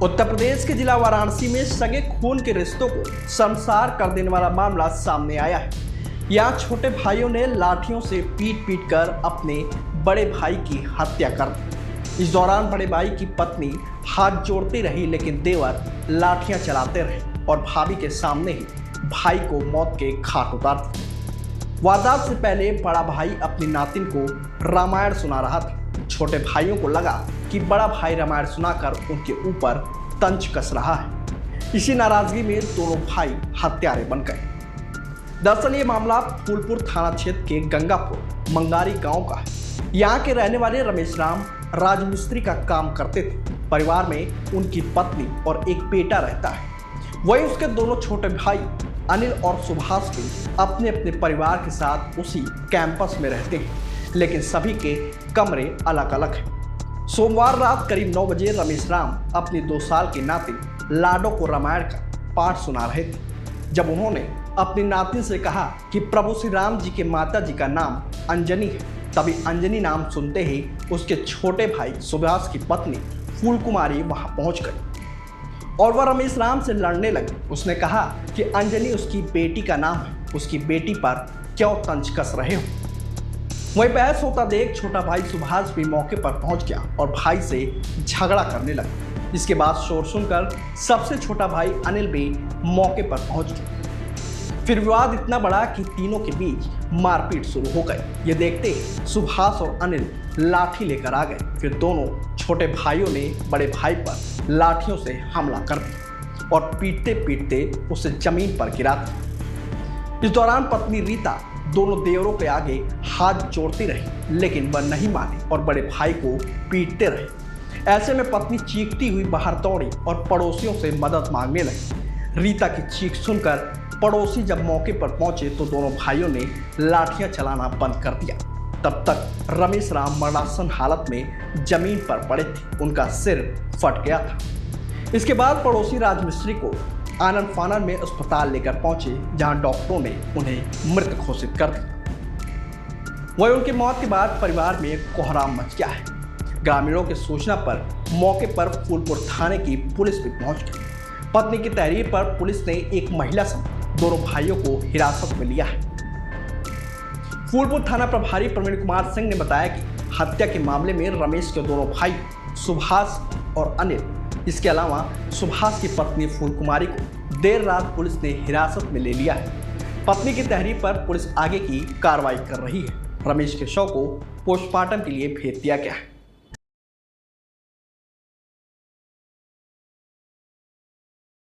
उत्तर प्रदेश के जिला वाराणसी में सगे खून के रिश्तों को शर्मसार कर देने वाला मामला सामने आया है। यहाँ छोटे भाइयों ने लाठियों से पीट पीट कर अपने बड़े भाई की हत्या कर दी। इस दौरान बड़े भाई की पत्नी हाथ जोड़ती रही, लेकिन देवर लाठियां चलाते रहे और भाभी के सामने ही भाई को मौत के घाट उतार दिया। वारदात से पहले बड़ा भाई अपनी नातिन को रामायण सुना रहा था। छोटे भाइयों को लगा कि बड़ा भाई रामायण सुनाकर उनके ऊपर तंज कस रहा है। इसी नाराजगी में दोनों भाई हत्यारे बन गए। दरअसल ये मामला फूलपुर थाना क्षेत्र के गंगापुर मंगारी गांव का है। यहाँ के रहने वाले रमेश राम राजमिस्त्री का काम करते थे। परिवार में उनकी पत्नी और एक बेटा रहता है। वही उसके दोनों छोटे भाई अनिल और सुभाष भी अपने अपने परिवार के साथ उसी कैंपस में रहते हैं, लेकिन सभी के कमरे अलग अलग हैं। सोमवार रात करीब 9 बजे रमेश राम अपनी 2 साल की नातिन लाडो को रामायण का पाठ सुना रहे थे। जब उन्होंने अपनी नातिन से कहा कि प्रभु श्री राम जी के माता जी का नाम अंजनी है, तभी अंजनी नाम सुनते ही उसके छोटे भाई सुभाष की पत्नी फूल कुमारी वहां पहुंच गई और वह रमेश राम से लड़ने लगी। उसने कहा कि अंजनी उसकी बेटी का नाम है, उसकी बेटी पर क्यों तंज कस रहे हो। वहीं बहस होता देख छोटा भाई सुभाष भी मौके पर पहुंच गया और भाई से झगड़ा करने लगा। इसके बाद शोर सुनकर सबसे छोटा भाई अनिल भी मौके पर पहुंच गया। फिर विवाद इतना बड़ा कि तीनों के बीच मारपीट शुरू हो गई। ये देखते ही सुभाष और अनिल लाठी लेकर आ गए। फिर दोनों छोटे भाइयों ने बड़े भाई पर लाठियों से हमला कर दिया और पीटते पीटते उसे जमीन पर गिरा दिया। इस दौरान पत्नी रीता दोनों देवरों के आगे हाथ जोड़ती रही, लेकिन वह नहीं माने और बड़े भाई को पीटते रहे। ऐसे में पत्नी चीखती हुई बाहर दौड़ी और पड़ोसियों से मदद मांगने लगी। रीता की चीख सुनकर पड़ोसी जब मौके पर पहुंचे तो दोनों भाइयों ने लाठियां चलाना बंद कर दिया। तब तक रमेश राम मरणासन हालत में जमीन पर पड़े थे। उनका सिर फट गया था। इसके बाद पड़ोसी राजमिस्त्री को आनन फानन में अस्पताल लेकर पहुंचे, जहां डॉक्टरों ने उन्हें मृत घोषित कर दिया। वहीं उनकी मौत के बाद परिवार में कोहराम मच गया है। ग्रामीणों की सूचना पर मौके पर फूलपुर थाने की पुलिस भी पहुंच गई। पत्नी की तहरीर पर पुलिस ने एक महिला समेत दोनों भाइयों को हिरासत में लिया है। फूलपुर थाना प्रभारी प्रवीण कुमार सिंह ने बताया कि हत्या के मामले में रमेश के दोनों भाई सुभाष और अनिल, इसके अलावा सुभाष की पत्नी फूल कुमारी को देर रात पुलिस ने हिरासत में ले लिया है। पत्नी की तहरीर पर पुलिस आगे की कार्रवाई कर रही है। रमेश के शव को पोस्टमार्टम के लिए भेज दिया गया है।